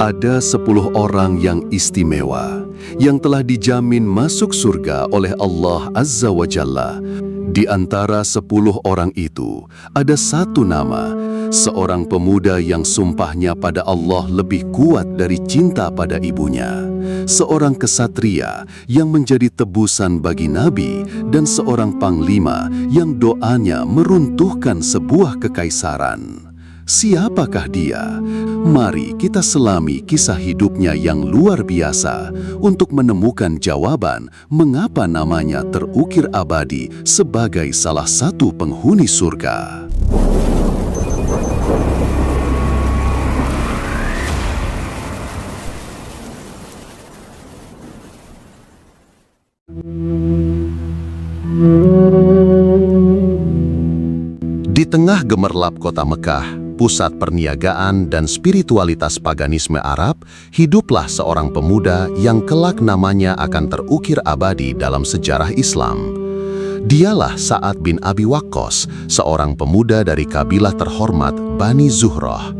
Ada 10 orang yang istimewa, yang telah dijamin masuk surga oleh Allah Azza wa Jalla. Di antara 10 orang itu, ada satu nama, seorang pemuda yang sumpahnya pada Allah lebih kuat dari cinta pada ibunya. Seorang kesatria yang menjadi tebusan bagi Nabi, dan seorang panglima yang doanya meruntuhkan sebuah kekaisaran. Siapakah dia? Mari kita selami kisah hidupnya yang luar biasa untuk menemukan jawaban mengapa namanya terukir abadi sebagai salah satu penghuni surga. Di tengah gemerlap kota Mekah, pusat perniagaan dan spiritualitas paganisme Arab, hiduplah seorang pemuda yang kelak namanya akan terukir abadi dalam sejarah Islam. Dialah Sa'ad bin Abi Waqqas, seorang pemuda dari kabilah terhormat Bani Zuhrah.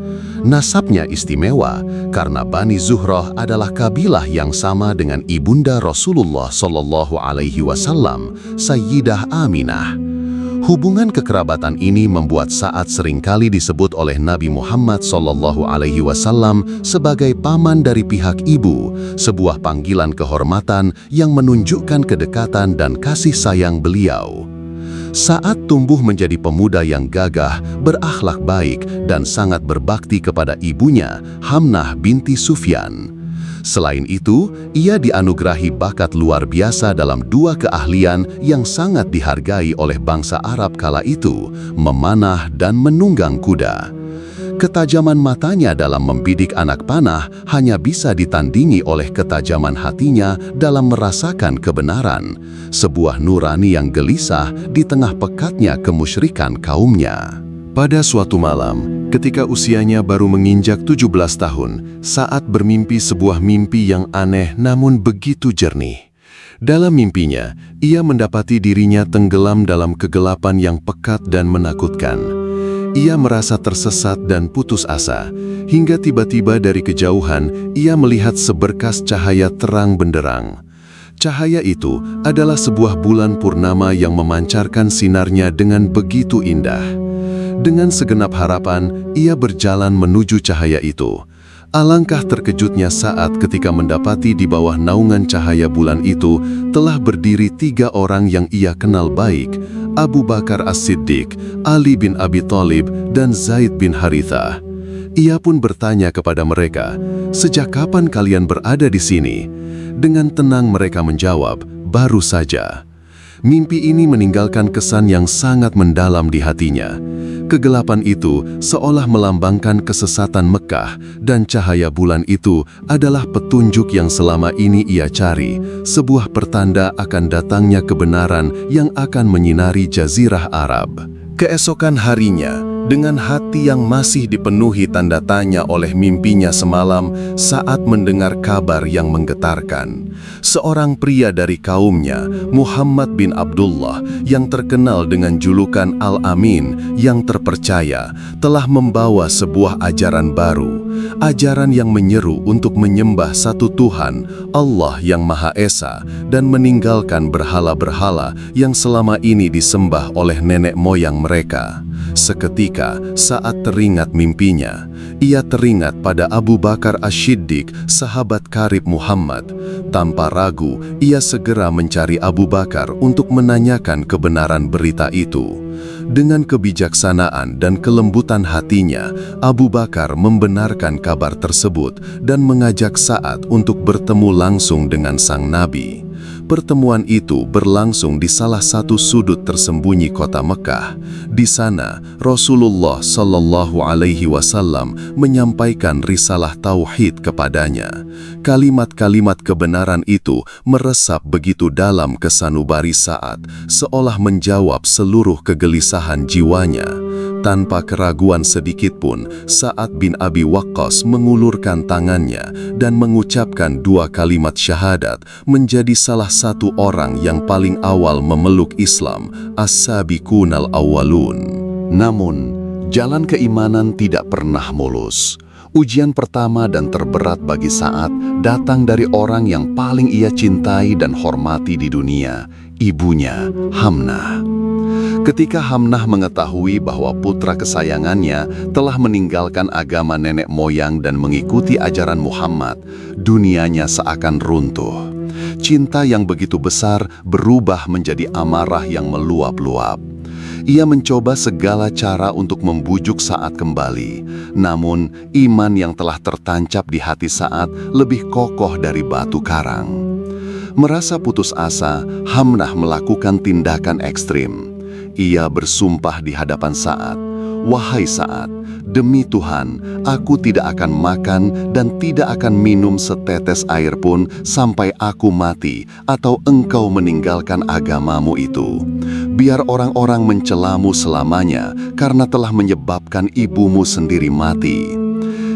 Nasabnya istimewa karena Bani Zuhrah adalah kabilah yang sama dengan ibunda Rasulullah SAW, Sayyidah Aminah. Hubungan kekerabatan ini membuat Sa'ad seringkali disebut oleh Nabi Muhammad SAW sebagai paman dari pihak ibu, sebuah panggilan kehormatan yang menunjukkan kedekatan dan kasih sayang beliau. Sa'ad tumbuh menjadi pemuda yang gagah, berakhlak baik, dan sangat berbakti kepada ibunya, Hamnah binti Sufyan. Selain itu, ia dianugerahi bakat luar biasa dalam dua keahlian yang sangat dihargai oleh bangsa Arab kala itu, memanah dan menunggang kuda. Ketajaman matanya dalam membidik anak panah hanya bisa ditandingi oleh ketajaman hatinya dalam merasakan kebenaran, sebuah nurani yang gelisah di tengah pekatnya kemusyrikan kaumnya. Pada suatu malam, ketika usianya baru menginjak 17 tahun, Sa'ad bermimpi sebuah mimpi yang aneh namun begitu jernih. Dalam mimpinya, ia mendapati dirinya tenggelam dalam kegelapan yang pekat dan menakutkan. Ia merasa tersesat dan putus asa, hingga tiba-tiba dari kejauhan ia melihat seberkas cahaya terang benderang. Cahaya itu adalah sebuah bulan purnama yang memancarkan sinarnya dengan begitu indah. Dengan segenap harapan, ia berjalan menuju cahaya itu. Alangkah terkejutnya Sa'ad ketika mendapati di bawah naungan cahaya bulan itu telah berdiri 3 orang yang ia kenal baik, Abu Bakar As-Siddiq, Ali bin Abi Thalib, dan Zaid bin Harithah. Ia pun bertanya kepada mereka, "Sejak kapan kalian berada di sini?" Dengan tenang mereka menjawab, "Baru saja." Mimpi ini meninggalkan kesan yang sangat mendalam di hatinya. Kegelapan itu seolah melambangkan kesesatan Mekah, dan cahaya bulan itu adalah petunjuk yang selama ini ia cari, sebuah pertanda akan datangnya kebenaran yang akan menyinari jazirah Arab. Keesokan harinya, dengan hati yang masih dipenuhi tanda tanya oleh mimpinya semalam, Sa'ad mendengar kabar yang menggetarkan. Seorang pria dari kaumnya, Muhammad bin Abdullah, yang terkenal dengan julukan Al-Amin, yang terpercaya, telah membawa sebuah ajaran baru. Ajaran yang menyeru untuk menyembah satu Tuhan, Allah yang Maha Esa, dan meninggalkan berhala-berhala yang selama ini disembah oleh nenek moyang mereka. Seketika Sa'ad teringat mimpinya. Ia teringat pada Abu Bakar As-Siddiq, sahabat karib Muhammad. Tanpa ragu, ia segera mencari Abu Bakar untuk menanyakan kebenaran berita itu. Dengan kebijaksanaan dan kelembutan hatinya, Abu Bakar membenarkan kabar tersebut dan mengajak Sa'ad untuk bertemu langsung dengan sang Nabi. Pertemuan itu berlangsung di salah satu sudut tersembunyi kota Mekah. Di sana, Rasulullah SAW menyampaikan risalah tauhid kepadanya. Kalimat-kalimat kebenaran itu meresap begitu dalam ke sanubari Sa'ad, seolah menjawab seluruh kegelisahan jiwanya. Tanpa keraguan sedikitpun, Sa'ad bin Abi Waqqas mengulurkan tangannya dan mengucapkan 2 kalimat syahadat, menjadi salah satu orang yang paling awal memeluk Islam, as-sabiqunal awwalun. Namun, jalan keimanan tidak pernah mulus. Ujian pertama dan terberat bagi Sa'ad datang dari orang yang paling ia cintai dan hormati di dunia, ibunya, Hamnah. Ketika Hamnah mengetahui bahwa putra kesayangannya telah meninggalkan agama nenek moyang dan mengikuti ajaran Muhammad, dunianya seakan runtuh. Cinta yang begitu besar berubah menjadi amarah yang meluap-luap. Ia mencoba segala cara untuk membujuk Sa'ad kembali. Namun, iman yang telah tertancap di hati Sa'ad lebih kokoh dari batu karang. Merasa putus asa, Hamnah melakukan tindakan ekstrim. Ia bersumpah di hadapan Sa'ad, "Wahai Sa'ad, demi Tuhan, aku tidak akan makan dan tidak akan minum setetes air pun sampai aku mati atau engkau meninggalkan agamamu itu. Biar orang-orang mencelamu selamanya karena telah menyebabkan ibumu sendiri mati."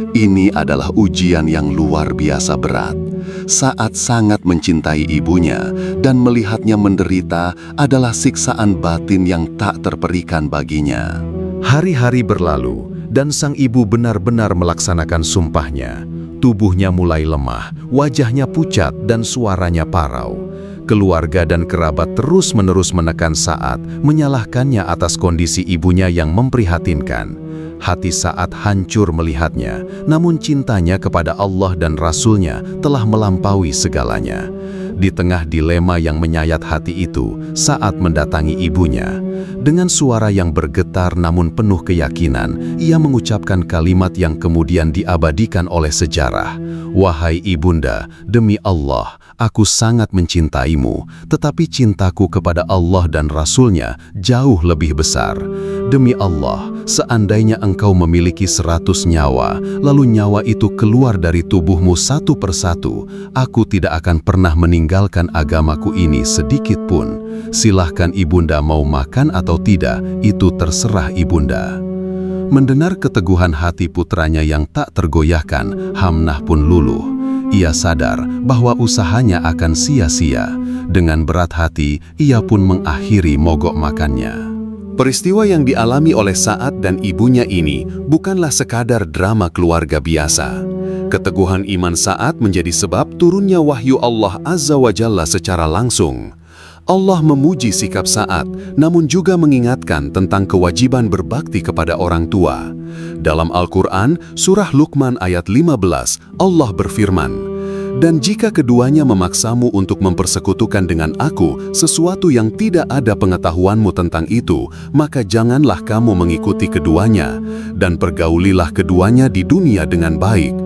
Ini adalah ujian yang luar biasa berat. Sa'ad sangat mencintai ibunya dan melihatnya menderita adalah siksaan batin yang tak terperikan baginya. Hari-hari berlalu dan sang ibu benar-benar melaksanakan sumpahnya. Tubuhnya mulai lemah, wajahnya pucat dan suaranya parau. Keluarga dan kerabat terus-menerus menekan Sa'ad, menyalahkannya atas kondisi ibunya yang memprihatinkan. Hati Sa'ad hancur melihatnya, namun cintanya kepada Allah dan Rasul-Nya telah melampaui segalanya. Di tengah dilema yang menyayat hati itu, Sa'ad mendatangi ibunya. Dengan suara yang bergetar namun penuh keyakinan, ia mengucapkan kalimat yang kemudian diabadikan oleh sejarah. "Wahai ibunda, demi Allah, aku sangat mencintaimu, tetapi cintaku kepada Allah dan Rasul-Nya jauh lebih besar. Demi Allah, seandainya engkau memiliki 100 nyawa, lalu nyawa itu keluar dari tubuhmu satu persatu, aku tidak akan pernah meninggalkan agamaku ini sedikit pun. Silahkan ibunda mau makan atau tidak, itu terserah ibunda." Mendengar keteguhan hati putranya yang tak tergoyahkan, Hamnah pun luluh. Ia sadar bahwa usahanya akan sia-sia. Dengan berat hati, ia pun mengakhiri mogok makannya. Peristiwa yang dialami oleh Sa'ad dan ibunya ini bukanlah sekadar drama keluarga biasa. Keteguhan iman Sa'ad menjadi sebab turunnya wahyu Allah Azza wa Jalla secara langsung. Allah memuji sikap Sa'ad, namun juga mengingatkan tentang kewajiban berbakti kepada orang tua. Dalam Al-Quran, surah Luqman ayat 15, Allah berfirman, "Dan jika keduanya memaksamu untuk mempersekutukan dengan aku sesuatu yang tidak ada pengetahuanmu tentang itu, maka janganlah kamu mengikuti keduanya, dan pergaulilah keduanya di dunia dengan baik."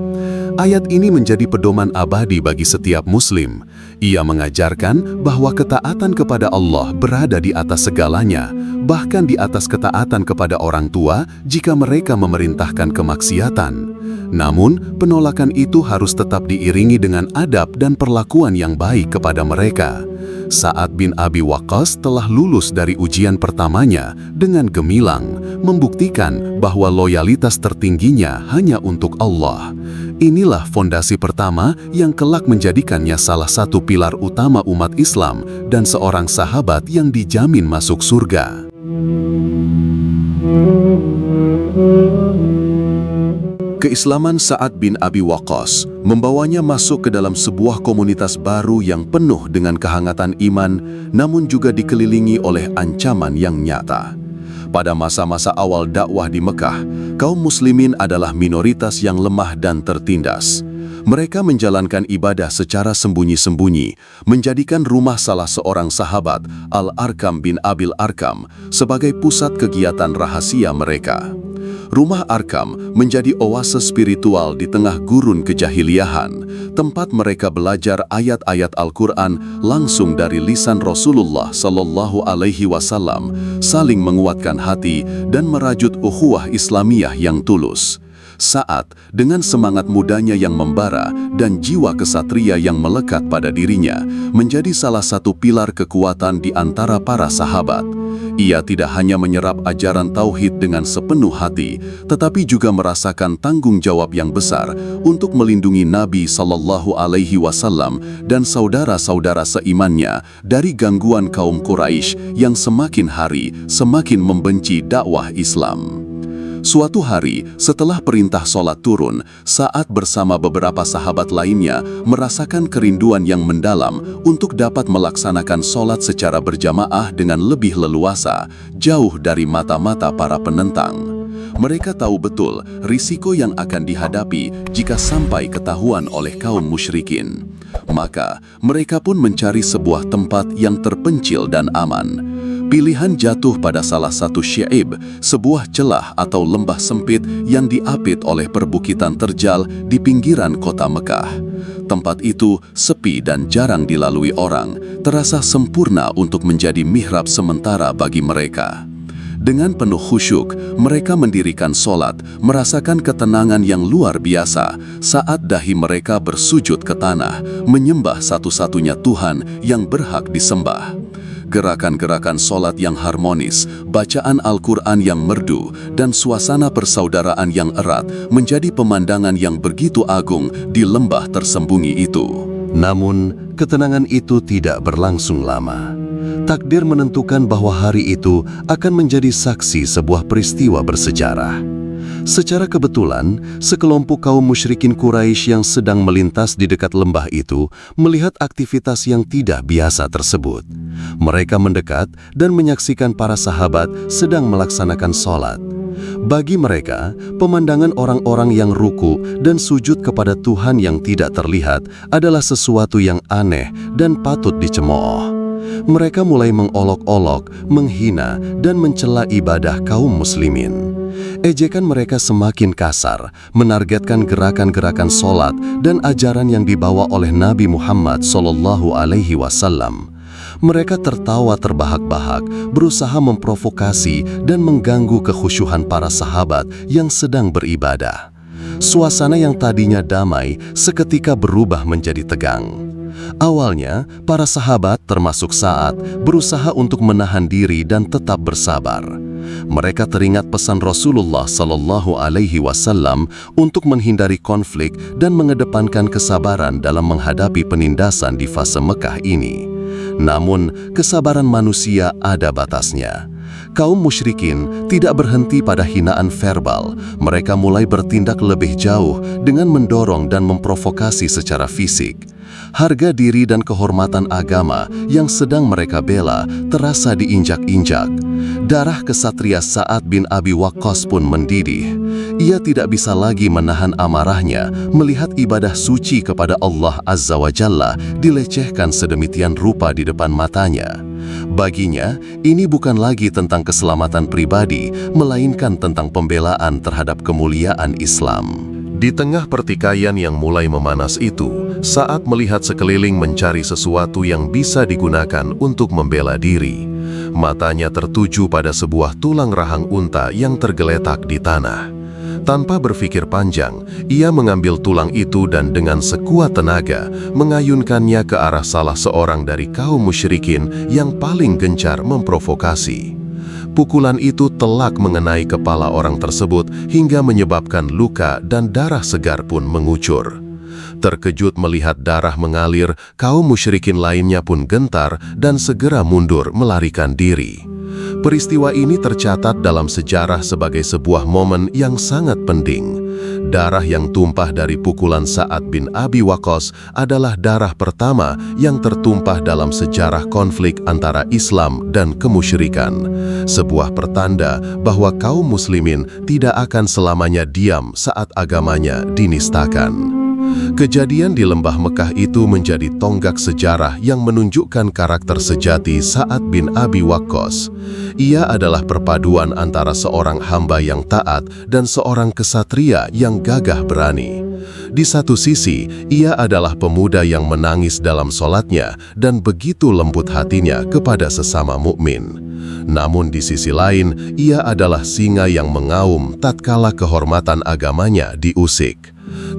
Ayat ini menjadi pedoman abadi bagi setiap muslim. Ia mengajarkan bahwa ketaatan kepada Allah berada di atas segalanya, bahkan di atas ketaatan kepada orang tua jika mereka memerintahkan kemaksiatan. Namun, penolakan itu harus tetap diiringi dengan adab dan perlakuan yang baik kepada mereka. Sa'ad bin Abi Waqqas telah lulus dari ujian pertamanya dengan gemilang, membuktikan bahwa loyalitas tertingginya hanya untuk Allah. Inilah fondasi pertama yang kelak menjadikannya salah satu pilar utama umat Islam dan seorang sahabat yang dijamin masuk surga. Keislaman Sa'ad bin Abi Waqqas membawanya masuk ke dalam sebuah komunitas baru yang penuh dengan kehangatan iman, namun juga dikelilingi oleh ancaman yang nyata. Pada masa-masa awal dakwah di Mekah, kaum muslimin adalah minoritas yang lemah dan tertindas. Mereka menjalankan ibadah secara sembunyi-sembunyi, menjadikan rumah salah seorang sahabat, Al-Arkam bin Abil Arkam, sebagai pusat kegiatan rahasia mereka. Rumah Arkam menjadi oase spiritual di tengah gurun kejahiliahan, tempat mereka belajar ayat-ayat Al-Quran langsung dari lisan Rasulullah Sallallahu Alaihi Wasallam, saling menguatkan hati dan merajut ukhuwah Islamiyah yang tulus. Sa'ad, dengan semangat mudanya yang membara dan jiwa kesatria yang melekat pada dirinya, menjadi salah satu pilar kekuatan di antara para sahabat. Ia tidak hanya menyerap ajaran tauhid dengan sepenuh hati, tetapi juga merasakan tanggung jawab yang besar untuk melindungi Nabi Sallallahu Alaihi Wasallam dan saudara-saudara seimannya dari gangguan kaum Quraisy yang semakin hari semakin membenci dakwah Islam. Suatu hari, setelah perintah sholat turun, Sa'ad bersama beberapa sahabat lainnya merasakan kerinduan yang mendalam untuk dapat melaksanakan sholat secara berjamaah dengan lebih leluasa, jauh dari mata-mata para penentang. Mereka tahu betul risiko yang akan dihadapi jika sampai ketahuan oleh kaum musyrikin. Maka, mereka pun mencari sebuah tempat yang terpencil dan aman. Pilihan jatuh pada salah satu syaib, sebuah celah atau lembah sempit yang diapit oleh perbukitan terjal di pinggiran kota Mekah. Tempat itu sepi dan jarang dilalui orang, terasa sempurna untuk menjadi mihrab sementara bagi mereka. Dengan penuh khusyuk, mereka mendirikan sholat, merasakan ketenangan yang luar biasa saat dahi mereka bersujud ke tanah, menyembah satu-satunya Tuhan yang berhak disembah. Gerakan-gerakan sholat yang harmonis, bacaan Al-Quran yang merdu, dan suasana persaudaraan yang erat menjadi pemandangan yang begitu agung di lembah tersembunyi itu. Namun, ketenangan itu tidak berlangsung lama. Takdir menentukan bahwa hari itu akan menjadi saksi sebuah peristiwa bersejarah. Secara kebetulan, sekelompok kaum musyrikin Quraisy yang sedang melintas di dekat lembah itu melihat aktivitas yang tidak biasa tersebut. Mereka mendekat dan menyaksikan para sahabat sedang melaksanakan sholat. Bagi mereka, pemandangan orang-orang yang ruku dan sujud kepada Tuhan yang tidak terlihat adalah sesuatu yang aneh dan patut dicemooh. Mereka mulai mengolok-olok, menghina, dan mencela ibadah kaum muslimin. Ejekan mereka semakin kasar, menargetkan gerakan-gerakan sholat dan ajaran yang dibawa oleh Nabi Muhammad SAW. Mereka tertawa terbahak-bahak, berusaha memprovokasi dan mengganggu kekhusyuhan para sahabat yang sedang beribadah. Suasana yang tadinya damai seketika berubah menjadi tegang. Awalnya, para sahabat termasuk Sa'ad berusaha untuk menahan diri dan tetap bersabar. Mereka teringat pesan Rasulullah SAW untuk menghindari konflik dan mengedepankan kesabaran dalam menghadapi penindasan di fase Mekah ini. Namun, kesabaran manusia ada batasnya. Kaum musyrikin tidak berhenti pada hinaan verbal. Mereka mulai bertindak lebih jauh dengan mendorong dan memprovokasi secara fisik. Harga diri dan kehormatan agama yang sedang mereka bela terasa diinjak-injak. Darah kesatria Sa'ad bin Abi Waqqas pun mendidih. Ia tidak bisa lagi menahan amarahnya melihat ibadah suci kepada Allah Azza wa Jalla dilecehkan sedemikian rupa di depan matanya. Baginya, ini bukan lagi tentang keselamatan pribadi, melainkan tentang pembelaan terhadap kemuliaan Islam. Di tengah pertikaian yang mulai memanas itu, Sa'ad melihat sekeliling mencari sesuatu yang bisa digunakan untuk membela diri. Matanya tertuju pada sebuah tulang rahang unta yang tergeletak di tanah. Tanpa berpikir panjang, ia mengambil tulang itu dan dengan sekuat tenaga mengayunkannya ke arah salah seorang dari kaum musyrikin yang paling gencar memprovokasi. Pukulan itu telak mengenai kepala orang tersebut hingga menyebabkan luka dan darah segar pun mengucur. Terkejut melihat darah mengalir, kaum musyrikin lainnya pun gentar dan segera mundur melarikan diri. Peristiwa ini tercatat dalam sejarah sebagai sebuah momen yang sangat penting. Darah yang tumpah dari pukulan Sa'ad bin Abi Waqqas adalah darah pertama yang tertumpah dalam sejarah konflik antara Islam dan kemusyrikan. Sebuah pertanda bahwa kaum muslimin tidak akan selamanya diam saat agamanya dinistakan. Kejadian di lembah Mekah itu menjadi tonggak sejarah yang menunjukkan karakter sejati Sa'ad bin Abi Waqqas. Ia adalah perpaduan antara seorang hamba yang taat dan seorang kesatria yang gagah berani. Di satu sisi, ia adalah pemuda yang menangis dalam sholatnya dan begitu lembut hatinya kepada sesama mukmin. Namun di sisi lain, ia adalah singa yang mengaum tatkala kehormatan agamanya diusik.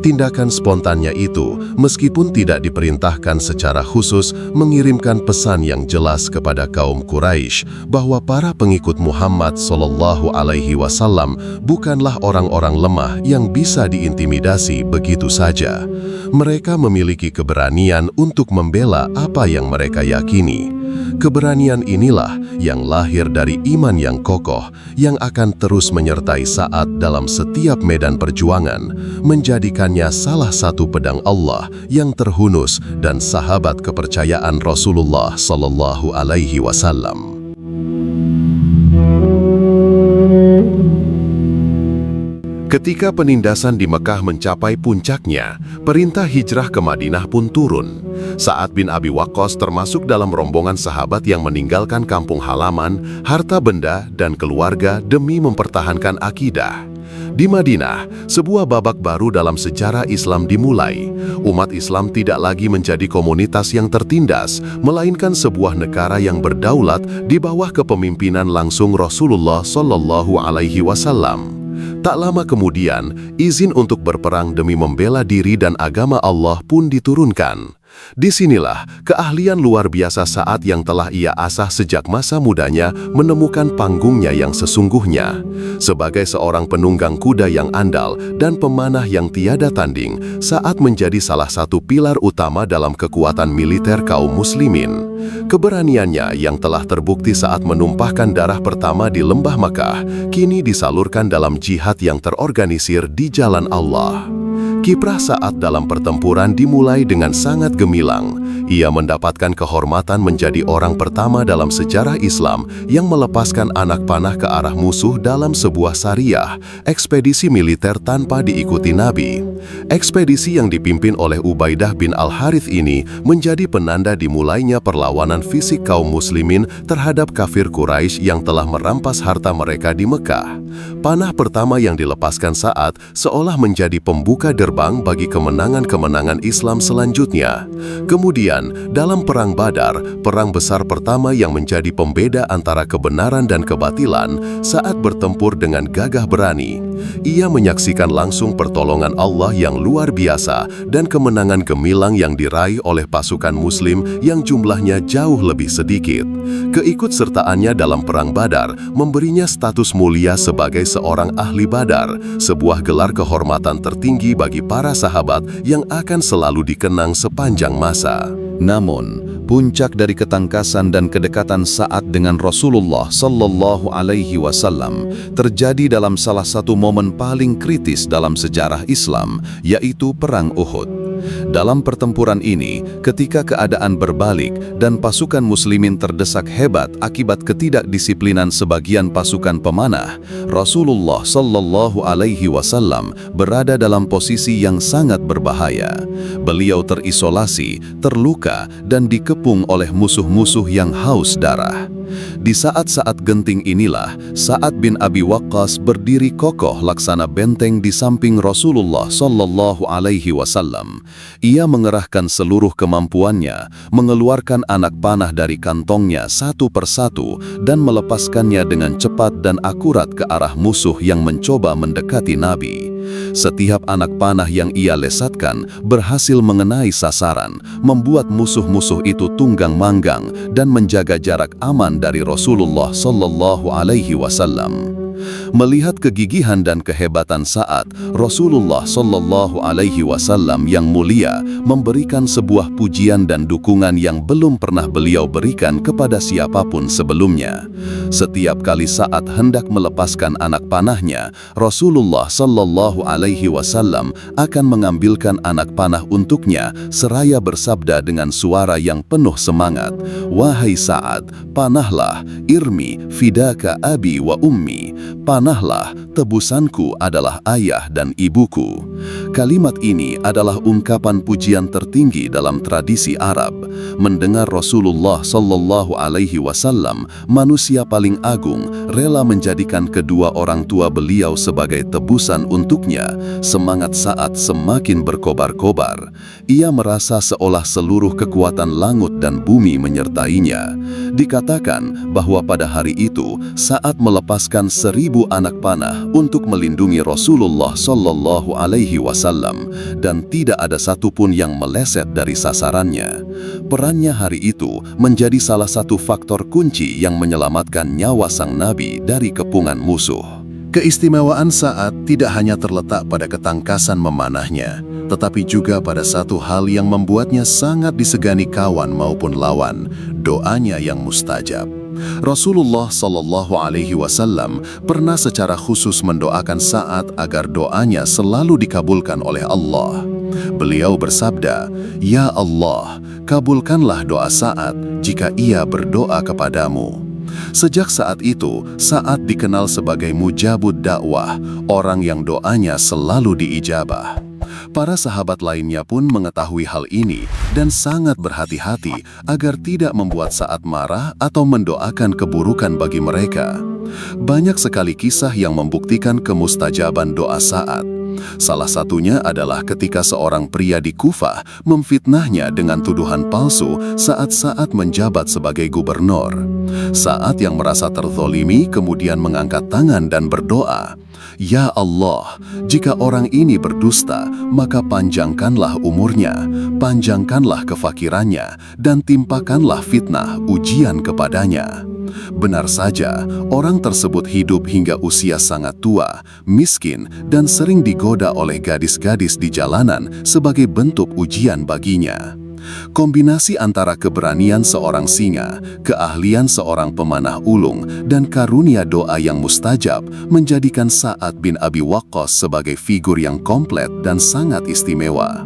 Tindakan spontannya itu, meskipun tidak diperintahkan secara khusus, mengirimkan pesan yang jelas kepada kaum Quraisy bahwa para pengikut Muhammad SAW bukanlah orang-orang lemah yang bisa diintimidasi begitu saja. Mereka memiliki keberanian untuk membela apa yang mereka yakini. Keberanian inilah yang lahir dari iman yang kokoh, yang akan terus menyertai Sa'ad dalam setiap medan perjuangan, menjadikannya salah satu pedang Allah yang terhunus dan sahabat kepercayaan Rasulullah Sallallahu Alaihi Wasallam. Ketika penindasan di Mekah mencapai puncaknya, perintah hijrah ke Madinah pun turun. Sa'ad bin Abi Waqqas termasuk dalam rombongan sahabat yang meninggalkan kampung halaman, harta benda, dan keluarga demi mempertahankan akidah. Di Madinah, sebuah babak baru dalam sejarah Islam dimulai. Umat Islam tidak lagi menjadi komunitas yang tertindas, melainkan sebuah negara yang berdaulat di bawah kepemimpinan langsung Rasulullah Sallallahu Alaihi Wasallam. Tak lama kemudian, izin untuk berperang demi membela diri dan agama Allah pun diturunkan. Disinilah keahlian luar biasa Sa'ad yang telah ia asah sejak masa mudanya menemukan panggungnya yang sesungguhnya. Sebagai seorang penunggang kuda yang andal dan pemanah yang tiada tanding, Sa'ad menjadi salah satu pilar utama dalam kekuatan militer kaum muslimin. Keberaniannya yang telah terbukti saat menumpahkan darah pertama di Lembah Makkah, kini disalurkan dalam jihad yang terorganisir di jalan Allah. Kiprah Sa'ad dalam pertempuran dimulai dengan sangat gemilang. Ia mendapatkan kehormatan menjadi orang pertama dalam sejarah Islam yang melepaskan anak panah ke arah musuh dalam sebuah syariah, ekspedisi militer tanpa diikuti Nabi. Ekspedisi yang dipimpin oleh Ubaidah bin Al-Harith ini menjadi penanda dimulainya perlawanan fisik kaum muslimin terhadap kafir Quraisy yang telah merampas harta mereka di Mekah. Panah pertama yang dilepaskan Sa'ad seolah menjadi pembuka gerbang bagi kemenangan-kemenangan Islam selanjutnya. Kemudian, dalam Perang Badar, perang besar pertama yang menjadi pembeda antara kebenaran dan kebatilan, Sa'ad bertempur dengan gagah berani. Ia menyaksikan langsung pertolongan Allah yang luar biasa dan kemenangan gemilang yang diraih oleh pasukan Muslim yang jumlahnya jauh lebih sedikit. Keikutsertaannya dalam Perang Badar memberinya status mulia sebagai seorang ahli Badar, sebuah gelar kehormatan tertinggi bagi para sahabat yang akan selalu dikenang sepanjang masa. Namun, puncak dari ketangkasan dan kedekatan Sa'ad dengan Rasulullah Sallallahu Alaihi Wasallam terjadi dalam salah satu momen paling kritis dalam sejarah Islam, yaitu Perang Uhud. Dalam pertempuran ini, ketika keadaan berbalik dan pasukan muslimin terdesak hebat akibat ketidakdisiplinan sebagian pasukan pemanah, Rasulullah Sallallahu Alaihi Wasallam berada dalam posisi yang sangat berbahaya. Beliau terisolasi, terluka, dan dikepung oleh musuh-musuh yang haus darah. Di saat-saat genting inilah, Sa'ad bin Abi Waqqas berdiri kokoh laksana benteng di samping Rasulullah Sallallahu Alaihi Wasallam. Ia mengerahkan seluruh kemampuannya, mengeluarkan anak panah dari kantongnya satu persatu, dan melepaskannya dengan cepat dan akurat ke arah musuh yang mencoba mendekati Nabi. Setiap anak panah yang ia lesatkan berhasil mengenai sasaran, membuat musuh-musuh itu tunggang manggang dan menjaga jarak aman dari Rasulullah Sallallahu Alaihi Wasallam. Melihat kegigihan dan kehebatan Sa'ad, Rasulullah Sallallahu Alaihi Wasallam yang mulia memberikan sebuah pujian dan dukungan yang belum pernah beliau berikan kepada siapapun sebelumnya. Setiap kali Sa'ad hendak melepaskan anak panahnya, Rasulullah Sallallahu Alaihi Wasallam akan mengambilkan anak panah untuknya seraya bersabda dengan suara yang penuh semangat, "Wahai Sa'ad, panahlah, irmi fidaka abi wa ummi." Panahlah, tebusanku adalah ayah dan ibuku. Kalimat ini adalah ungkapan pujian tertinggi dalam tradisi Arab. Mendengar Rasulullah Sallallahu Alaihi Wasallam, manusia paling agung, rela menjadikan kedua orang tua beliau sebagai tebusan untuknya, semangat Sa'ad semakin berkobar-kobar. Ia merasa seolah seluruh kekuatan langit dan bumi menyertainya. Dikatakan bahwa pada hari itu, Sa'ad melepaskan 1000 anak panah untuk melindungi Rasulullah Sallallahu Alaihi Wasallam, dan tidak ada satupun yang meleset dari sasarannya. Perannya hari itu menjadi salah satu faktor kunci yang menyelamatkan nyawa sang Nabi dari kepungan musuh. Keistimewaan Sa'ad tidak hanya terletak pada ketangkasan memanahnya, tetapi juga pada satu hal yang membuatnya sangat disegani kawan maupun lawan, doanya yang mustajab. Rasulullah Shallallahu Alaihi Wasallam pernah secara khusus mendoakan Sa'ad agar doanya selalu dikabulkan oleh Allah. Beliau bersabda, "Ya Allah, kabulkanlah doa Sa'ad jika ia berdoa kepadamu." Sejak saat itu, Sa'ad dikenal sebagai mujabud dakwah, orang yang doanya selalu diijabah. Para sahabat lainnya pun mengetahui hal ini dan sangat berhati-hati agar tidak membuat Sa'ad marah atau mendoakan keburukan bagi mereka. Banyak sekali kisah yang membuktikan kemustajaban doa Sa'ad. Salah satunya adalah ketika seorang pria di Kufah memfitnahnya dengan tuduhan palsu saat Sa'ad menjabat sebagai gubernur. Sa'ad yang merasa terzolimi kemudian mengangkat tangan dan berdoa, "Ya Allah, jika orang ini berdusta, maka panjangkanlah umurnya, panjangkanlah kefakirannya, dan timpakanlah fitnah ujian kepadanya." Benar saja, orang tersebut hidup hingga usia sangat tua, miskin, dan sering digoda oleh gadis-gadis di jalanan sebagai bentuk ujian baginya. Kombinasi antara keberanian seorang singa, keahlian seorang pemanah ulung, dan karunia doa yang mustajab menjadikan Sa'ad bin Abi Waqqas sebagai figur yang komplit dan sangat istimewa.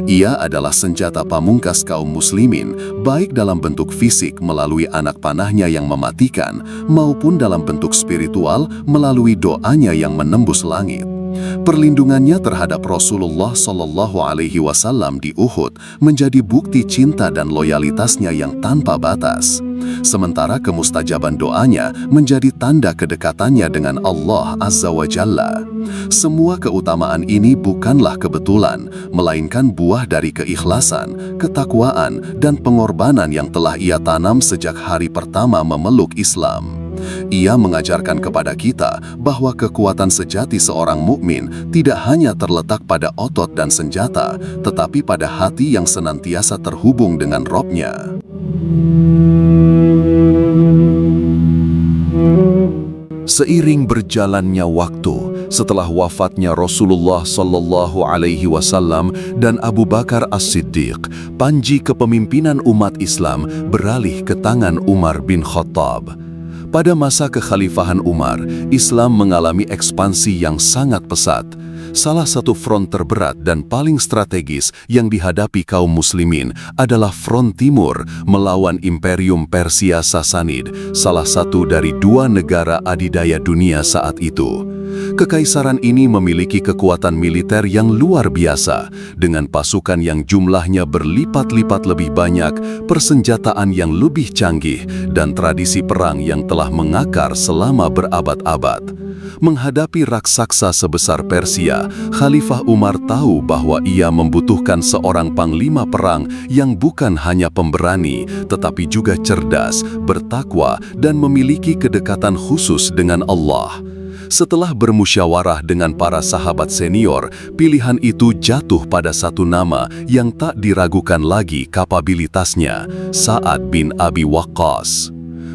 Ia adalah senjata pamungkas kaum muslimin, baik dalam bentuk fisik melalui anak panahnya yang mematikan, maupun dalam bentuk spiritual melalui doanya yang menembus langit. Perlindungannya terhadap Rasulullah Shallallahu Alaihi Wasallam di Uhud menjadi bukti cinta dan loyalitasnya yang tanpa batas. Sementara kemustajaban doanya menjadi tanda kedekatannya dengan Allah Azza wa Jalla. Semua keutamaan ini bukanlah kebetulan, melainkan buah dari keikhlasan, ketakwaan, dan pengorbanan yang telah ia tanam sejak hari pertama memeluk Islam. Ia mengajarkan kepada kita bahwa kekuatan sejati seorang mukmin tidak hanya terletak pada otot dan senjata, tetapi pada hati yang senantiasa terhubung dengan Robnya. Seiring berjalannya waktu, setelah wafatnya Rasulullah Shallallahu Alaihi Wasallam dan Abu Bakar As-Siddiq, panji kepemimpinan umat Islam beralih ke tangan Umar bin Khattab. Pada masa kekhalifahan Umar, Islam mengalami ekspansi yang sangat pesat. Salah satu front terberat dan paling strategis yang dihadapi kaum muslimin adalah front timur melawan Imperium Persia Sasanid, salah satu dari dua negara adidaya dunia saat itu. Kekaisaran ini memiliki kekuatan militer yang luar biasa, dengan pasukan yang jumlahnya berlipat-lipat lebih banyak, persenjataan yang lebih canggih, dan tradisi perang yang telah mengakar selama berabad-abad. Menghadapi raksasa sebesar Persia, Khalifah Umar tahu bahwa ia membutuhkan seorang panglima perang yang bukan hanya pemberani, tetapi juga cerdas, bertakwa, dan memiliki kedekatan khusus dengan Allah. Setelah bermusyawarah dengan para sahabat senior, pilihan itu jatuh pada satu nama yang tak diragukan lagi kapabilitasnya, Sa'ad bin Abi Waqqas.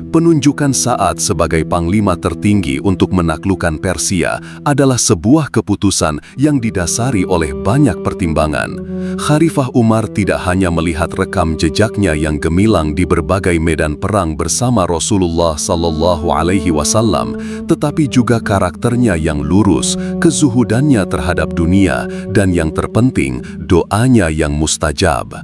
Penunjukan Sa'ad sebagai panglima tertinggi untuk menaklukkan Persia adalah sebuah keputusan yang didasari oleh banyak pertimbangan. Khalifah Umar tidak hanya melihat rekam jejaknya yang gemilang di berbagai medan perang bersama Rasulullah Sallallahu Alaihi Wasallam, tetapi juga karakternya yang lurus, kezuhudannya terhadap dunia, dan yang terpenting, doanya yang mustajab.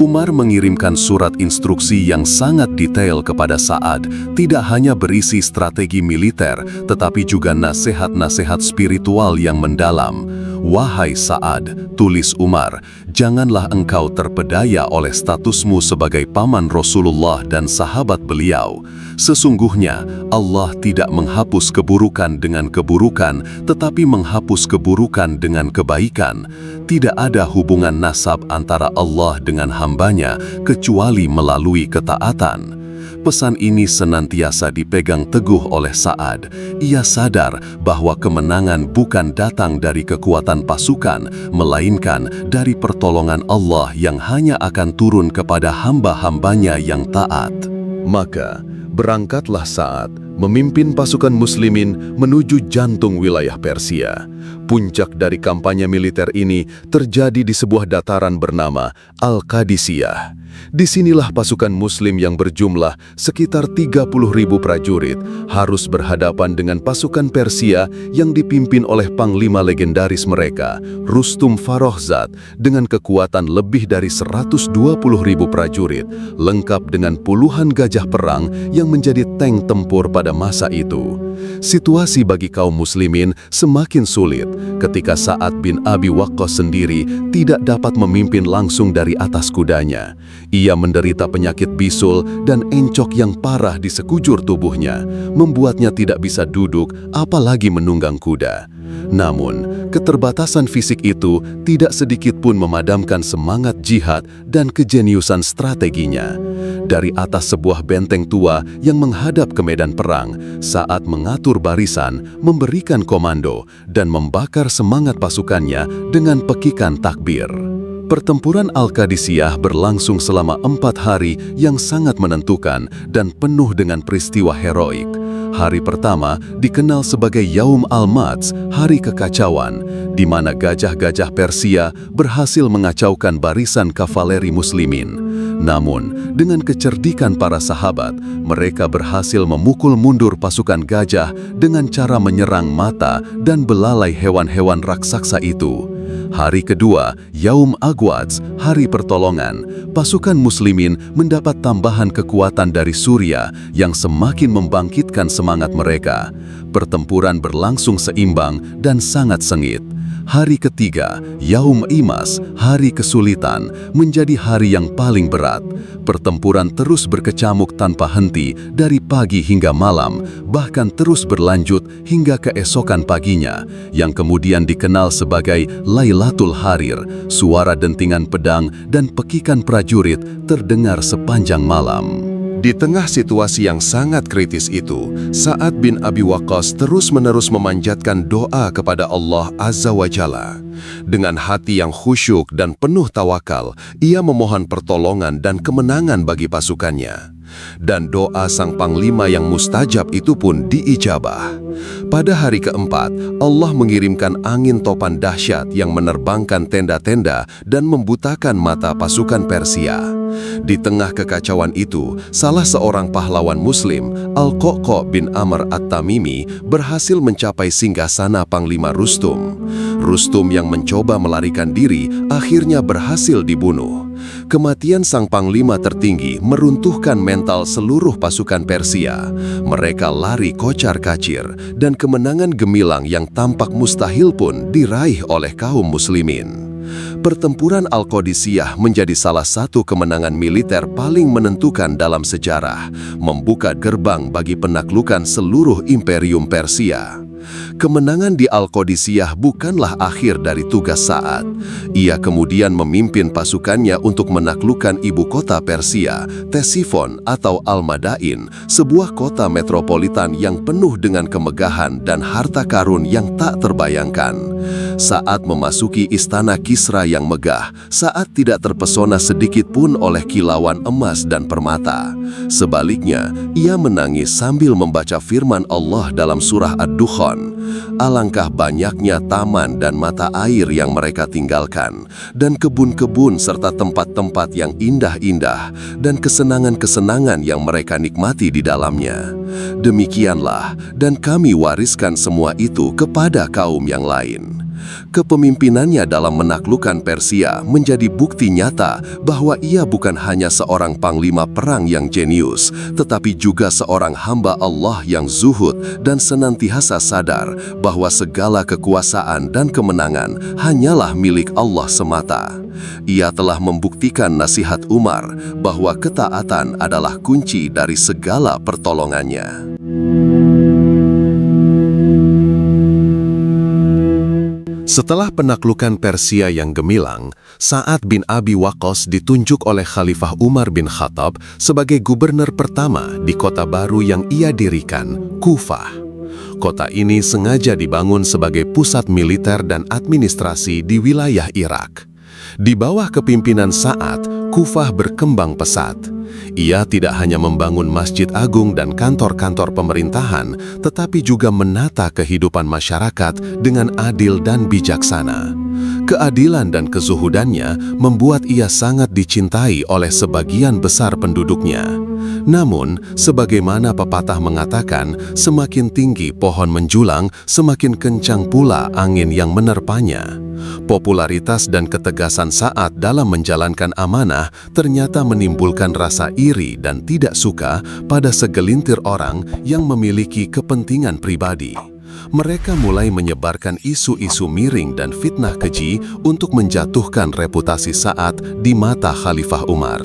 Umar mengirimkan surat instruksi yang sangat detail kepada Sa'ad, tidak hanya berisi strategi militer, tetapi juga nasihat-nasihat spiritual yang mendalam. "Wahai Sa'ad," tulis Umar, "janganlah engkau terpedaya oleh statusmu sebagai paman Rasulullah dan sahabat beliau. Sesungguhnya Allah tidak menghapus keburukan dengan keburukan, tetapi menghapus keburukan dengan kebaikan. Tidak ada hubungan nasab antara Allah dengan hambanya kecuali melalui ketaatan." Pesan ini senantiasa dipegang teguh oleh Sa'ad. Ia sadar bahwa kemenangan bukan datang dari kekuatan pasukan, melainkan dari pertolongan Allah yang hanya akan turun kepada hamba-hambanya yang taat. Maka, berangkatlah Sa'ad memimpin pasukan muslimin menuju jantung wilayah Persia. Puncak dari kampanye militer ini terjadi di sebuah dataran bernama Al-Qadisiyah. Disinilah pasukan muslim yang berjumlah sekitar 30.000 prajurit harus berhadapan dengan pasukan Persia yang dipimpin oleh panglima legendaris mereka, Rustum Farrokhzad, dengan kekuatan lebih dari 120.000 prajurit, lengkap dengan puluhan gajah perang yang menjadi tank tempur pada masa itu. Situasi bagi kaum muslimin semakin sulit ketika Sa'ad bin Abi Waqqas sendiri tidak dapat memimpin langsung dari atas kudanya. Ia menderita penyakit bisul dan encok yang parah di sekujur tubuhnya, membuatnya tidak bisa duduk apalagi menunggang kuda. Namun, keterbatasan fisik itu tidak sedikit pun memadamkan semangat jihad dan kejeniusan strateginya. Dari atas sebuah benteng tua yang menghadap ke medan perang, Sa'ad mengatur barisan, memberikan komando, dan membakar semangat pasukannya dengan pekikan takbir. Pertempuran Al-Qadisiyah berlangsung selama 4 hari yang sangat menentukan dan penuh dengan peristiwa heroik. Hari pertama dikenal sebagai Yaum Al-Madz, hari kekacauan, di mana gajah-gajah Persia berhasil mengacaukan barisan kavaleri muslimin. Namun, dengan kecerdikan para sahabat, mereka berhasil memukul mundur pasukan gajah dengan cara menyerang mata dan belalai hewan-hewan raksasa itu. Hari kedua, Yaum Agwadz, hari pertolongan, pasukan muslimin mendapat tambahan kekuatan dari Suriah yang semakin membangkitkan semangat mereka. Pertempuran berlangsung seimbang dan sangat sengit. Hari ketiga, Yaum Imas, hari kesulitan, menjadi hari yang paling berat. Pertempuran terus berkecamuk tanpa henti dari pagi hingga malam, bahkan terus berlanjut hingga keesokan paginya, yang kemudian dikenal sebagai Lailatul Harir. Suara dentingan pedang dan pekikan prajurit terdengar sepanjang malam. Di tengah situasi yang sangat kritis itu, Sa'ad bin Abi Waqqas terus-menerus memanjatkan doa kepada Allah Azza wa Jalla. Dengan hati yang khusyuk dan penuh tawakal, ia memohon pertolongan dan kemenangan bagi pasukannya. Dan doa sang panglima yang mustajab itu pun diijabah. Pada hari keempat, Allah mengirimkan angin topan dahsyat yang menerbangkan tenda-tenda dan membutakan mata pasukan Persia. Di tengah kekacauan itu, salah seorang pahlawan Muslim, Al-Qaqqa bin Amr At-Tamimi, berhasil mencapai singgasana Panglima Rustum. Rustum yang mencoba melarikan diri, akhirnya berhasil dibunuh. Kematian sang panglima tertinggi meruntuhkan mental seluruh pasukan Persia. Mereka lari kocar-kacir, dan kemenangan gemilang yang tampak mustahil pun diraih oleh kaum muslimin. Pertempuran Al-Qadisiyah menjadi salah satu kemenangan militer paling menentukan dalam sejarah, membuka gerbang bagi penaklukan seluruh imperium Persia. Kemenangan di Al-Qadisiyah bukanlah akhir dari tugas Sa'ad. Ia kemudian memimpin pasukannya untuk menaklukkan ibu kota Persia, Ctesifon atau Al-Madain, sebuah kota metropolitan yang penuh dengan kemegahan dan harta karun yang tak terbayangkan. Saat memasuki istana Kisra yang megah, Sa'ad tidak terpesona sedikit pun oleh kilauan emas dan permata. Sebaliknya, ia menangis sambil membaca firman Allah dalam surah Ad-Dukhan. Alangkah banyaknya taman dan mata air yang mereka tinggalkan, dan kebun-kebun serta tempat-tempat yang indah-indah, dan kesenangan-kesenangan yang mereka nikmati di dalamnya. Demikianlah, dan kami wariskan semua itu kepada kaum yang lain. Kepemimpinannya dalam menaklukkan Persia menjadi bukti nyata bahwa ia bukan hanya seorang panglima perang yang jenius, tetapi juga seorang hamba Allah yang zuhud dan senantiasa sadar bahwa segala kekuasaan dan kemenangan hanyalah milik Allah semata. Ia telah membuktikan nasihat Umar bahwa ketaatan adalah kunci dari segala pertolongannya. Setelah penaklukan Persia yang gemilang, Sa'ad bin Abi Waqqas ditunjuk oleh Khalifah Umar bin Khattab sebagai gubernur pertama di kota baru yang ia dirikan, Kufah. Kota ini sengaja dibangun sebagai pusat militer dan administrasi di wilayah Irak. Di bawah kepimpinan Sa'ad, Kufah berkembang pesat. Ia tidak hanya membangun masjid agung dan kantor-kantor pemerintahan, tetapi juga menata kehidupan masyarakat dengan adil dan bijaksana. Keadilan dan kezuhudannya membuat ia sangat dicintai oleh sebagian besar penduduknya. Namun, sebagaimana pepatah mengatakan, semakin tinggi pohon menjulang, semakin kencang pula angin yang menerpanya. Popularitas dan ketegasan Sa'ad dalam menjalankan amanah ternyata menimbulkan rasa iri dan tidak suka pada segelintir orang yang memiliki kepentingan pribadi. Mereka mulai menyebarkan isu-isu miring dan fitnah keji untuk menjatuhkan reputasi Sa'ad di mata Khalifah Umar.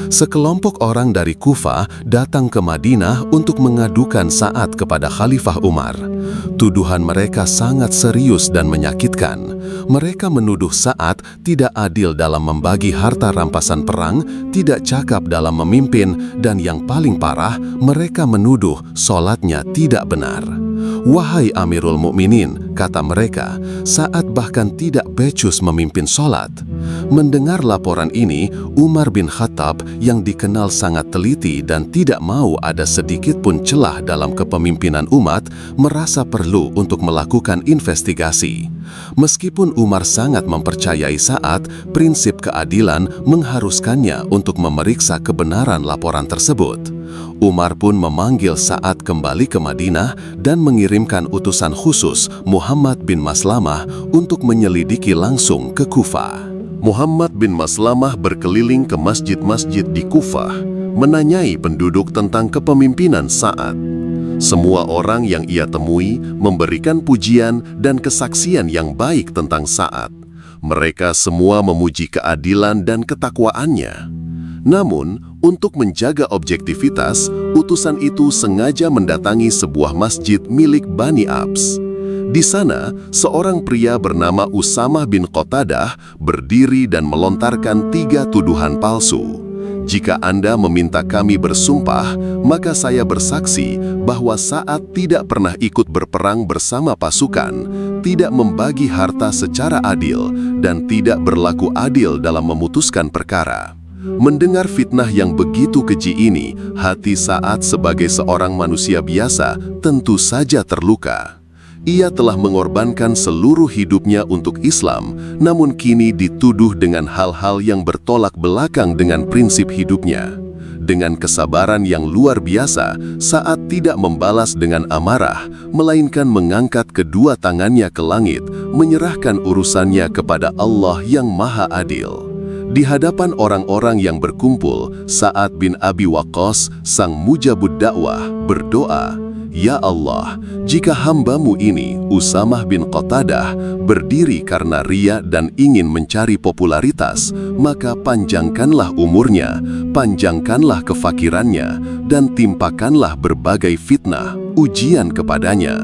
Sekelompok orang dari Kufah datang ke Madinah untuk mengadukan Sa'ad kepada Khalifah Umar. Tuduhan mereka sangat serius dan menyakitkan. Mereka menuduh Sa'ad tidak adil dalam membagi harta rampasan perang, tidak cakap dalam memimpin, dan yang paling parah, mereka menuduh sholatnya tidak benar. "Wahai Amirul Mukminin," kata mereka, "Sa'ad bahkan tidak becus memimpin sholat." Mendengar laporan ini, Umar bin Khattab yang dikenal sangat teliti dan tidak mau ada sedikit pun celah dalam kepemimpinan umat, merasa perlu untuk melakukan investigasi. Meskipun Umar sangat mempercayai Sa'ad, prinsip keadilan mengharuskannya untuk memeriksa kebenaran laporan tersebut. Umar pun memanggil Sa'ad kembali ke Madinah dan mengirimkan utusan khusus Muhammad bin Maslamah untuk menyelidiki langsung ke Kufah. Muhammad bin Maslamah berkeliling ke masjid-masjid di Kufah, menanyai penduduk tentang kepemimpinan Sa'ad. Semua orang yang ia temui memberikan pujian dan kesaksian yang baik tentang Sa'ad. Mereka semua memuji keadilan dan ketakwaannya. Namun, untuk menjaga objektivitas, utusan itu sengaja mendatangi sebuah masjid milik Bani Abs. Di sana, seorang pria bernama Usamah bin Qatadah berdiri dan melontarkan 3 tuduhan palsu. "Jika Anda meminta kami bersumpah, maka saya bersaksi bahwa Sa'ad tidak pernah ikut berperang bersama pasukan, tidak membagi harta secara adil, dan tidak berlaku adil dalam memutuskan perkara." Mendengar fitnah yang begitu keji ini, hati Sa'ad sebagai seorang manusia biasa tentu saja terluka. Ia telah mengorbankan seluruh hidupnya untuk Islam, namun kini dituduh dengan hal-hal yang bertolak belakang dengan prinsip hidupnya. Dengan kesabaran yang luar biasa, Sa'ad tidak membalas dengan amarah, melainkan mengangkat kedua tangannya ke langit, menyerahkan urusannya kepada Allah yang Maha Adil. Di hadapan orang-orang yang berkumpul, Sa'ad bin Abi Waqqas, sang mujabud dakwah, berdoa, "Ya Allah, jika hamba-Mu ini, Usamah bin Qatadah, berdiri karena riya dan ingin mencari popularitas, maka panjangkanlah umurnya, panjangkanlah kefakirannya, dan timpakanlah berbagai fitnah, ujian kepadanya."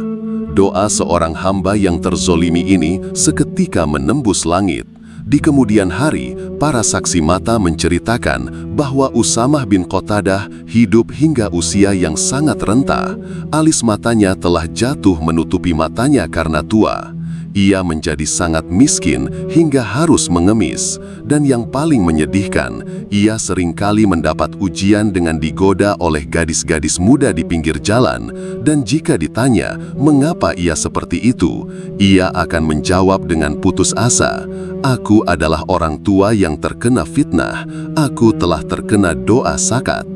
Doa seorang hamba yang terzolimi ini seketika menembus langit. Di kemudian hari, para saksi mata menceritakan bahwa Usamah bin Qatadah hidup hingga usia yang sangat renta. Alis matanya telah jatuh menutupi matanya karena tua. Ia menjadi sangat miskin hingga harus mengemis. Dan yang paling menyedihkan, ia seringkali mendapat ujian dengan digoda oleh gadis-gadis muda di pinggir jalan. Dan jika ditanya mengapa ia seperti itu, ia akan menjawab dengan putus asa, "Aku adalah orang tua yang terkena fitnah. Aku telah terkena doa Sa'ad."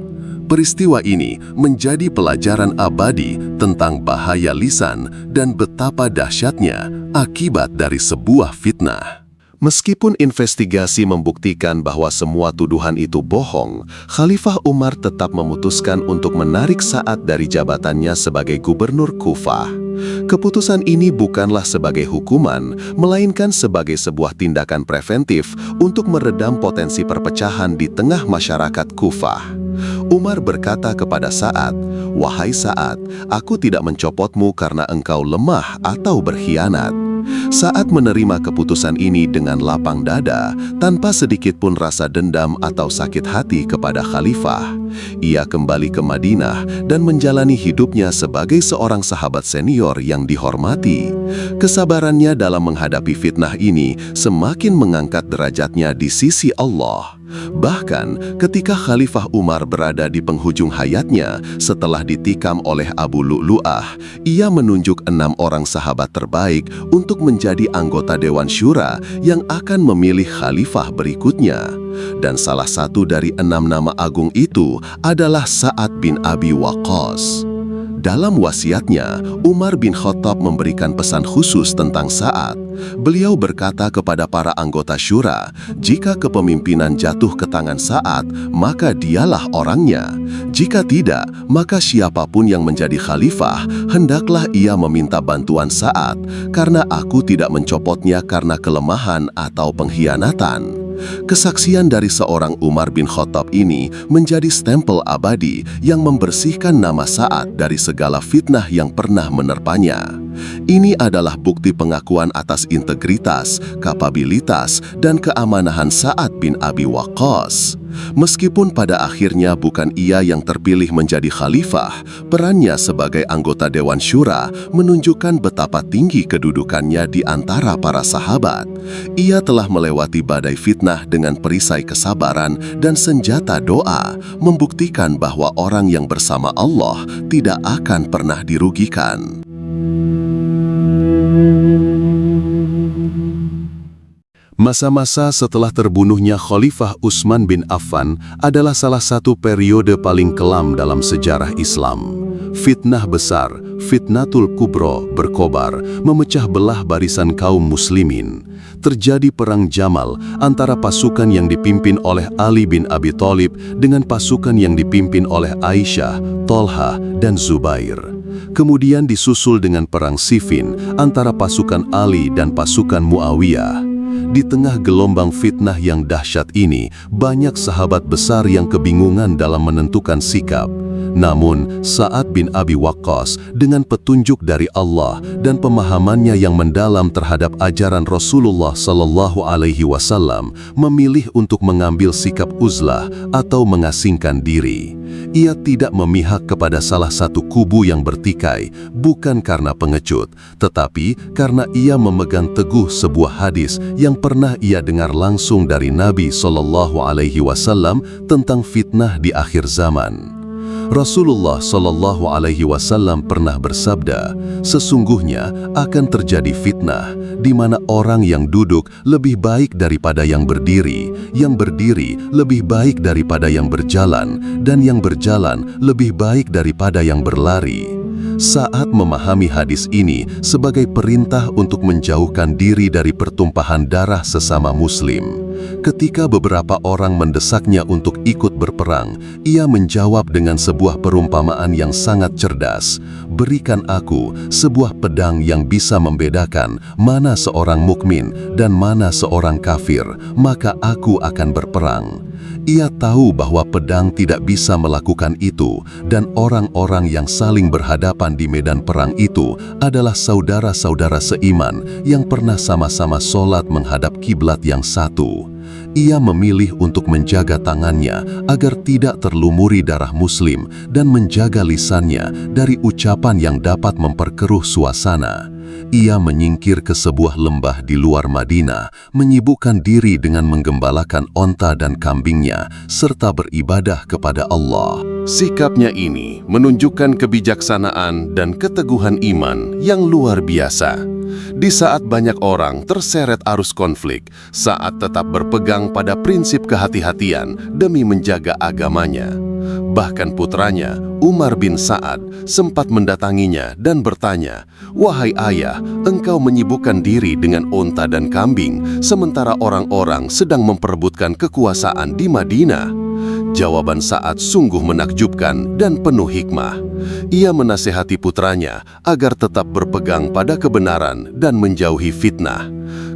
Peristiwa ini menjadi pelajaran abadi tentang bahaya lisan dan betapa dahsyatnya akibat dari sebuah fitnah. Meskipun investigasi membuktikan bahwa semua tuduhan itu bohong, Khalifah Umar tetap memutuskan untuk menarik Sa'ad dari jabatannya sebagai gubernur Kufah. Keputusan ini bukanlah sebagai hukuman, melainkan sebagai sebuah tindakan preventif untuk meredam potensi perpecahan di tengah masyarakat Kufah. Umar berkata kepada Sa'ad, "Wahai Sa'ad, aku tidak mencopotmu karena engkau lemah atau berkhianat." Sa'ad menerima keputusan ini dengan lapang dada, tanpa sedikit pun rasa dendam atau sakit hati kepada khalifah. Ia kembali ke Madinah dan menjalani hidupnya sebagai seorang sahabat senior yang dihormati. Kesabarannya dalam menghadapi fitnah ini semakin mengangkat derajatnya di sisi Allah. Bahkan ketika Khalifah Umar berada di penghujung hayatnya setelah ditikam oleh Abu Lu'lu'ah, ia menunjuk 6 orang sahabat terbaik untuk menjadi anggota Dewan Syura yang akan memilih khalifah berikutnya. Dan salah satu dari 6 nama agung itu adalah Sa'ad bin Abi Waqqas. Dalam wasiatnya, Umar bin Khattab memberikan pesan khusus tentang Sa'ad. Beliau berkata kepada para anggota syura, jika kepemimpinan jatuh ke tangan Sa'ad, maka dialah orangnya. Jika tidak, maka siapapun yang menjadi khalifah, hendaklah ia meminta bantuan Sa'ad, karena aku tidak mencopotnya karena kelemahan atau pengkhianatan. Kesaksian dari seorang Umar bin Khattab ini menjadi stempel abadi yang membersihkan nama Sa'ad dari segala fitnah yang pernah menerpanya. Ini adalah bukti pengakuan atas integritas, kapabilitas, dan keamanahan Sa'ad bin Abi Waqqas. Meskipun pada akhirnya bukan ia yang terpilih menjadi khalifah, perannya sebagai anggota Dewan Syura menunjukkan betapa tinggi kedudukannya di antara para sahabat. Ia telah melewati badai fitnah dengan perisai kesabaran dan senjata doa, membuktikan bahwa orang yang bersama Allah tidak akan pernah dirugikan. Masa-masa setelah terbunuhnya Khalifah Utsman bin Affan adalah salah satu periode paling kelam dalam sejarah Islam. Fitnah besar, Fitnatul Kubro, berkobar, memecah belah barisan kaum muslimin. Terjadi perang Jamal antara pasukan yang dipimpin oleh Ali bin Abi Thalib dengan pasukan yang dipimpin oleh Aisyah, Tolha, dan Zubair. Kemudian disusul dengan perang Siffin antara pasukan Ali dan pasukan Muawiyah. Di tengah gelombang fitnah yang dahsyat ini, banyak sahabat besar yang kebingungan dalam menentukan sikap. Namun, Sa'ad bin Abi Waqqas dengan petunjuk dari Allah dan pemahamannya yang mendalam terhadap ajaran Rasulullah SAW memilih untuk mengambil sikap uzlah atau mengasingkan diri. Ia tidak memihak kepada salah satu kubu yang bertikai, bukan karena pengecut, tetapi karena ia memegang teguh sebuah hadis yang pernah ia dengar langsung dari Nabi SAW tentang fitnah di akhir zaman. Rasulullah SAW pernah bersabda, sesungguhnya akan terjadi fitnah di mana orang yang duduk lebih baik daripada yang berdiri lebih baik daripada yang berjalan, dan yang berjalan lebih baik daripada yang berlari. Saat memahami hadis ini sebagai perintah untuk menjauhkan diri dari pertumpahan darah sesama muslim. Ketika beberapa orang mendesaknya untuk ikut berperang, ia menjawab dengan sebuah perumpamaan yang sangat cerdas. Berikan aku sebuah pedang yang bisa membedakan mana seorang mukmin dan mana seorang kafir, maka aku akan berperang. Ia tahu bahwa pedang tidak bisa melakukan itu, dan orang-orang yang saling berhadapan di medan perang itu adalah saudara-saudara seiman yang pernah sama-sama sholat menghadap kiblat yang satu. Ia memilih untuk menjaga tangannya agar tidak terlumuri darah muslim dan menjaga lisannya dari ucapan yang dapat memperkeruh suasana. Ia menyingkir ke sebuah lembah di luar Madinah, menyibukkan diri dengan menggembalakan onta dan kambingnya, serta beribadah kepada Allah. Sikapnya ini menunjukkan kebijaksanaan dan keteguhan iman yang luar biasa. Di saat banyak orang terseret arus konflik, Sa'ad tetap berpegang pada prinsip kehati-hatian demi menjaga agamanya. Bahkan putranya, Umar bin Sa'ad, sempat mendatanginya dan bertanya, "Wahai ayah, engkau menyibukkan diri dengan unta dan kambing, sementara orang-orang sedang memperebutkan kekuasaan di Madinah." Jawaban Sa'ad sungguh menakjubkan dan penuh hikmah. Ia menasihati putranya agar tetap berpegang pada kebenaran dan menjauhi fitnah.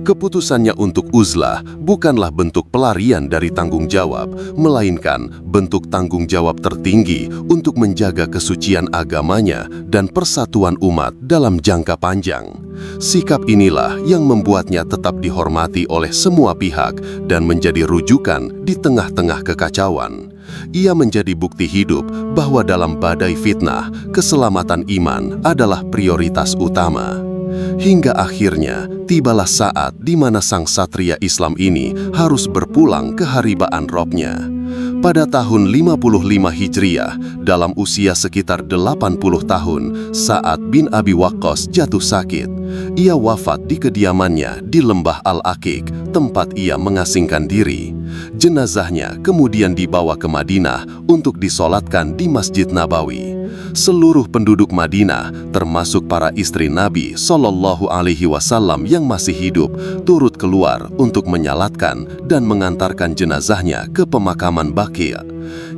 Keputusannya untuk uzlah bukanlah bentuk pelarian dari tanggung jawab, melainkan bentuk tanggung jawab tertinggi untuk menjaga kesucian agamanya dan persatuan umat dalam jangka panjang. Sikap inilah yang membuatnya tetap dihormati oleh semua pihak dan menjadi rujukan di tengah-tengah kekacauan. Ia menjadi bukti hidup bahwa dalam badai fitnah, keselamatan iman adalah prioritas utama. Hingga akhirnya tibalah saat di mana sang satria Islam ini harus berpulang ke haribaan Robnya. Pada tahun 55 Hijriah, dalam usia sekitar 80 tahun, Sa'ad bin Abi Waqqas jatuh sakit. Ia wafat di kediamannya di Lembah Al-Aqiq, tempat ia mengasingkan diri. Jenazahnya kemudian dibawa ke Madinah untuk disolatkan di Masjid Nabawi. Seluruh penduduk Madinah, termasuk para istri Nabi Shallallahu Alaihi Wasallam yang masih hidup, turut keluar untuk menyalatkan dan mengantarkan jenazahnya ke pemakaman Baqi'.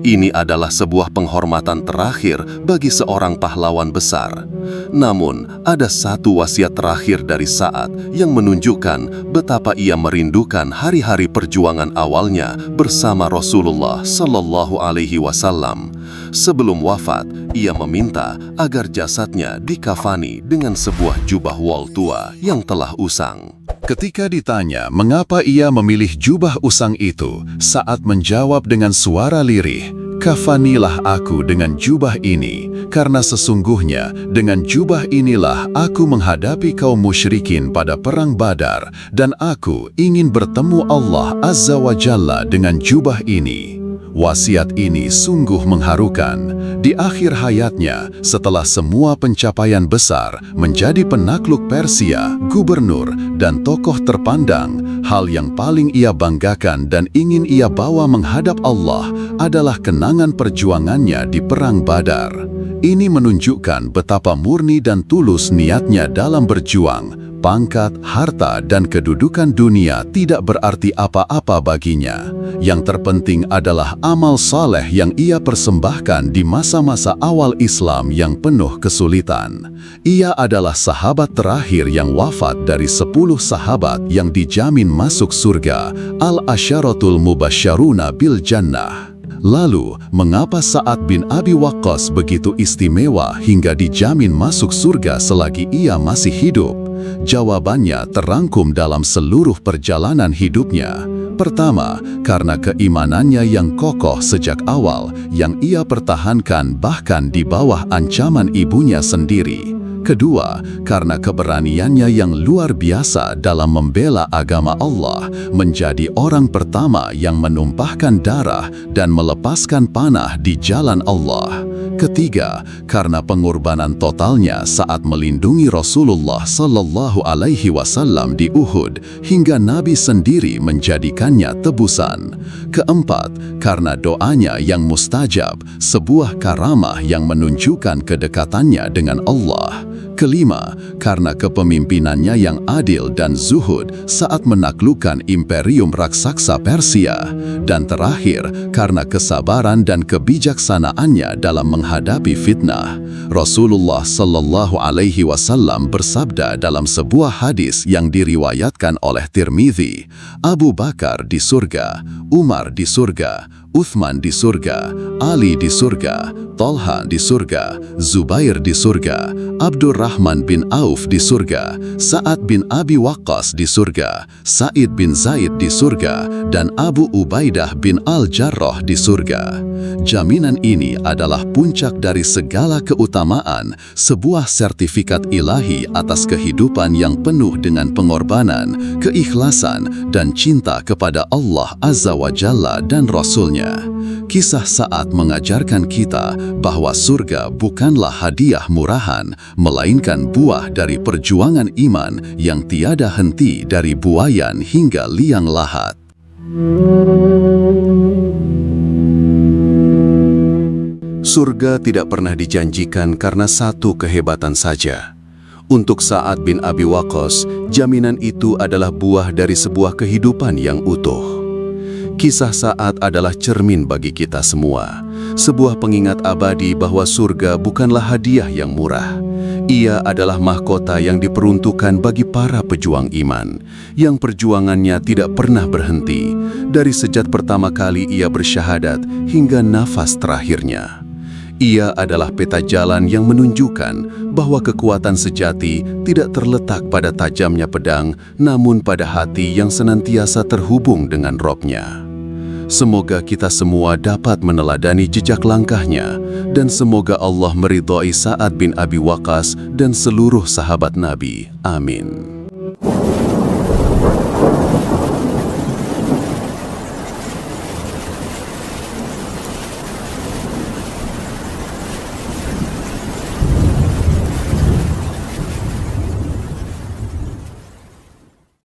Ini adalah sebuah penghormatan terakhir bagi seorang pahlawan besar. Namun, ada satu wasiat terakhir dari Sa'ad yang menunjukkan betapa ia merindukan hari-hari perjuangan awalnya bersama Rasulullah Shallallahu Alaihi Wasallam. Sebelum wafat, ia meminta agar jasadnya dikafani dengan sebuah jubah wol tua yang telah usang. Ketika ditanya mengapa ia memilih jubah usang itu, Sa'ad menjawab dengan suara lirih, "Kafanilah aku dengan jubah ini, karena sesungguhnya dengan jubah inilah aku menghadapi kaum musyrikin pada perang Badar, dan aku ingin bertemu Allah Azza wa Jalla dengan jubah ini." Wasiat ini sungguh mengharukan. Di akhir hayatnya, setelah semua pencapaian besar, menjadi penakluk Persia, gubernur, dan tokoh terpandang, hal yang paling ia banggakan dan ingin ia bawa menghadap Allah adalah kenangan perjuangannya di Perang Badar. Ini menunjukkan betapa murni dan tulus niatnya dalam berjuang. Pangkat, harta, dan kedudukan dunia tidak berarti apa-apa baginya. Yang terpenting adalah amal saleh yang ia persembahkan di masa-masa awal Islam yang penuh kesulitan. Ia adalah sahabat terakhir yang wafat dari 10 sahabat yang dijamin masuk surga, Al-Asyaratul Mubasysyaruna bil Jannah. Lalu, mengapa Sa'ad bin Abi Waqqas begitu istimewa hingga dijamin masuk surga selagi ia masih hidup? Jawabannya terangkum dalam seluruh perjalanan hidupnya. Pertama, karena keimanannya yang kokoh sejak awal, yang ia pertahankan bahkan di bawah ancaman ibunya sendiri. Kedua, karena keberaniannya yang luar biasa dalam membela agama Allah, menjadi orang pertama yang menumpahkan darah dan melepaskan panah di jalan Allah. Ketiga, karena pengorbanan totalnya saat melindungi Rasulullah Sallallahu Alaihi Wasallam di Uhud, hingga Nabi sendiri menjadikannya tebusan. Keempat, karena doanya yang mustajab, sebuah karamah yang menunjukkan kedekatannya dengan Allah. Kelima, karena kepemimpinannya yang adil dan zuhud saat menaklukkan imperium raksasa Persia. Dan terakhir, karena kesabaran dan kebijaksanaannya dalam menghadapi fitnah. Rasulullah Sallallahu Alaihi Wasallam bersabda dalam sebuah hadis yang diriwayatkan oleh Tirmidzi, "Abu Bakar di surga, Umar di surga, Uthman di surga, Ali di surga, Talha di surga, Zubair di surga, Abdurrahman bin Auf di surga, Sa'ad bin Abi Waqqas di surga, Sa'id bin Zaid di surga, dan Abu Ubaidah bin Al-Jarrah di surga." Jaminan ini adalah puncak dari segala keutamaan, sebuah sertifikat ilahi atas kehidupan yang penuh dengan pengorbanan, keikhlasan, dan cinta kepada Allah Azza wa Jalla dan Rasul-Nya. Kisah Sa'ad mengajarkan kita bahwa surga bukanlah hadiah murahan, melainkan buah dari perjuangan iman yang tiada henti dari buayan hingga liang lahat. Surga tidak pernah dijanjikan karena satu kehebatan saja. Untuk Sa'ad bin Abi Waqqas, jaminan itu adalah buah dari sebuah kehidupan yang utuh. Kisah Sa'ad adalah cermin bagi kita semua, sebuah pengingat abadi bahwa surga bukanlah hadiah yang murah. Ia adalah mahkota yang diperuntukkan bagi para pejuang iman, yang perjuangannya tidak pernah berhenti, dari sejak pertama kali ia bersyahadat hingga nafas terakhirnya. Ia adalah peta jalan yang menunjukkan bahwa kekuatan sejati tidak terletak pada tajamnya pedang, namun pada hati yang senantiasa terhubung dengan Robnya. Semoga kita semua dapat meneladani jejak langkahnya, dan semoga Allah meridhai Sa'ad bin Abi Waqqas dan seluruh sahabat Nabi. Amin.